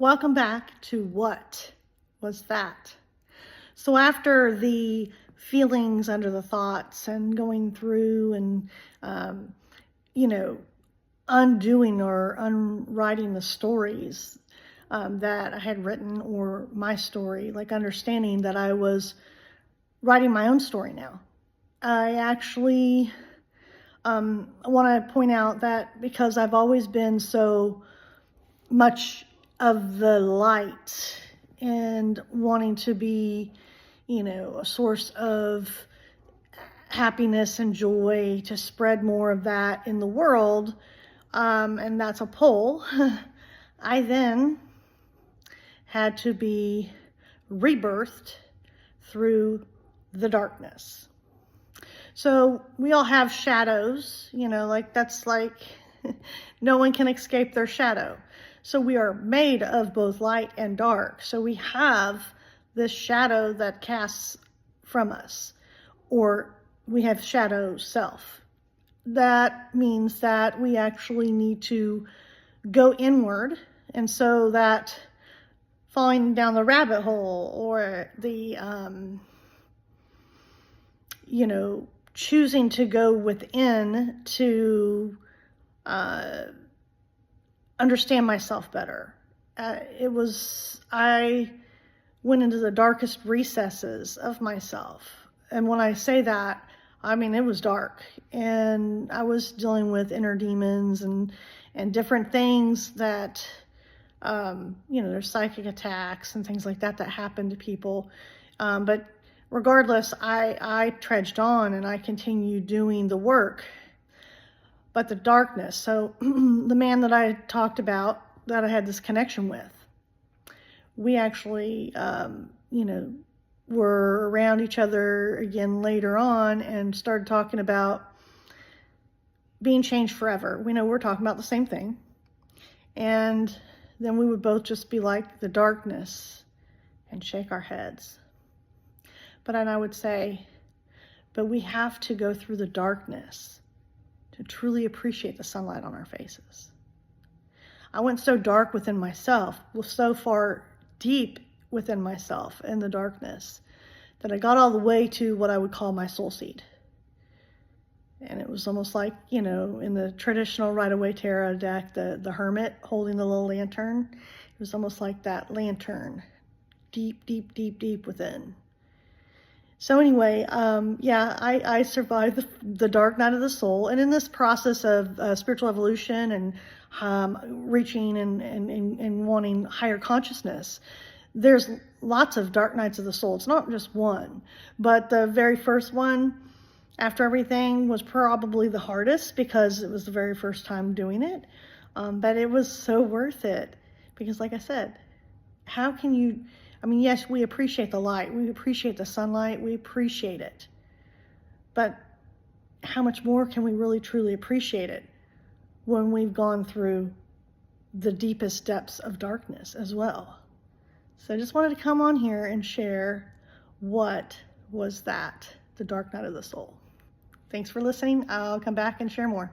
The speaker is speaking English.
Welcome back to What Was That? So after the feelings under the thoughts and going through and, you know, undoing or unwriting the stories that I had written, or my story, like understanding that I was writing my own story now. I actually want to point out that because I've always been so much of the light and wanting to be, a source of happiness and joy, to spread more of that in the world, and that's a pull. I then had to be rebirthed through the darkness. So we all have shadows, that's like no one can escape their shadow. So we are made of both light and dark. So we have this shadow that casts from us, or we have shadow self. That means that we actually need to go inward. And so that falling down the rabbit hole, or the, choosing to go within to understand myself better. I went into the darkest recesses of myself. And when I say that, I mean, it was dark. And I was dealing with inner demons and different things that, there's psychic attacks and things like that happen to people. But regardless, I trudged on and I continued doing the work. But the darkness, so the man that I talked about, that I had this connection with, we actually, were around each other again later on and started talking about being changed forever. We know we're talking about the same thing. And then we would both just be like the darkness and shake our heads. But then I would say, but we have to go through the darkness to truly appreciate the sunlight on our faces. I went so dark within myself, was so far deep within myself in the darkness, that I got all the way to what I would call my soul seed. And it was almost like, in the traditional Rider-Waite Tarot deck, the hermit holding the little lantern. It was almost like that lantern, deep, deep, deep, deep within. So anyway, I survived the dark night of the soul. And in this process of spiritual evolution and reaching and wanting higher consciousness, there's lots of dark nights of the soul. It's not just one. But the very first one, after everything, was probably the hardest because it was the very first time doing it. But it was so worth it because, like I said, how can you... yes, we appreciate the light. We appreciate the sunlight. We appreciate it. But how much more can we really, truly appreciate it when we've gone through the deepest depths of darkness as well? So I just wanted to come on here and share what was that, the dark night of the soul. Thanks for listening. I'll come back and share more.